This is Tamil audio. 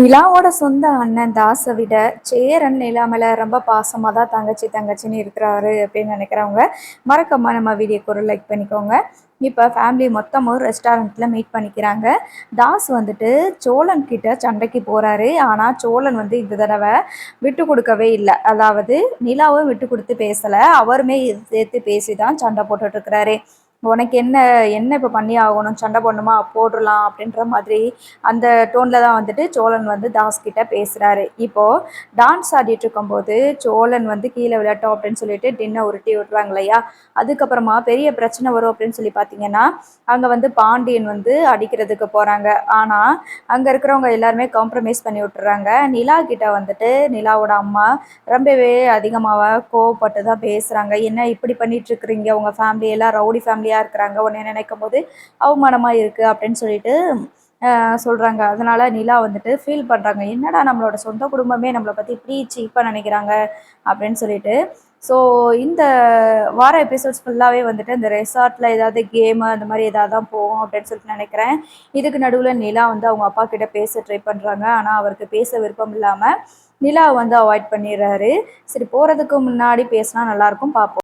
நிலாவோட சொந்த அண்ணன் தாஸை விட சேரன் நிலா மேலே ரொம்ப பாசமாக தான் தங்கச்சின்னு இருக்கிறாரு அப்படின்னு நினைக்கிறவங்க மறக்காம நம்ம வீடியோக்கு ஒரு லைக் பண்ணிக்கோங்க. இப்போ ஃபேமிலி மொத்தமும் ரெஸ்டாரண்ட்டில் மீட் பண்ணிக்கிறாங்க. தாஸ் வந்துட்டு சோழன் கிட்ட சண்டைக்கு போகிறாரு. ஆனால் சோழன் வந்து இந்த தடவை விட்டு கொடுக்கவே இல்லை. அதாவது நிலாவும் விட்டு கொடுத்து பேசலை, அவருமே சேர்த்து பேசி தான் சண்டை போட்டுட்ருக்கிறாரு. உனக்கு என்ன என்ன இப்போ பண்ணி ஆகணும், சண்டை போடணுமா போடலாம் அப்படின்ற மாதிரி அந்த டோனில் தான் வந்துட்டு சோழன் வந்து தாஸ் கிட்ட பேசுகிறாரு. இப்போது டான்ஸ் ஆடிட்டு இருக்கும்போது சோழன் வந்து கீழே விளையாட்டோம் அப்படின்னு சொல்லிட்டு டின்னை உருட்டி விட்டுறாங்க இல்லையா. அதுக்கப்புறமா பெரிய பிரச்சனை வரும் அப்படின்னு சொல்லி பார்த்தீங்கன்னா அங்கே வந்து பாண்டியன் வந்து அடிக்கிறதுக்கு போகிறாங்க. ஆனால் அங்கே இருக்கிறவங்க எல்லாருமே காம்ப்ரமைஸ் பண்ணி விட்டுறாங்க. நிலா கிட்ட வந்துட்டு நிலாவோட அம்மா ரொம்பவே அதிகமாக கோவப்பட்டு தான் பேசுகிறாங்க. என்ன இப்படி பண்ணிட்டு இருக்கிறீங்க, உங்கள் ஃபேமிலி எல்லாம் ரவுடி ஃபேமிலியாக இருக்கிறாங்க, உன்னை நினைக்கும் போது அவமானமாக இருக்குது அப்படின்னு சொல்லிட்டு சொல்கிறாங்க. அதனால் நிலா வந்துட்டு ஃபீல் பண்ணுறாங்க, என்னடா நம்மளோட சொந்த குடும்பமே நம்மளை பற்றி இப்படி சீப்பாக நினைக்கிறாங்க அப்படின்னு சொல்லிட்டு. ஸோ இந்த வார எபிசோட்ஸ் ஃபுல்லாகவே வந்துட்டு இந்த ரெசார்ட்டில் ஏதாவது கேமு அந்த மாதிரி ஏதாவது தான் போகும் அப்படின்னு சொல்லிட்டு நினைக்கிறேன். இதுக்கு நடுவில் நிலா வந்து அவங்க அப்பா கிட்ட பேச ட்ரை பண்ணுறாங்க. ஆனால் அவருக்கு பேச விருப்பம் இல்லாமல் நிலா வந்து அவாய்ட் பண்ணிடுறாரு. சரி, போகிறதுக்கு முன்னாடி பேசினா நல்லாயிருக்கும், பார்ப்போம்.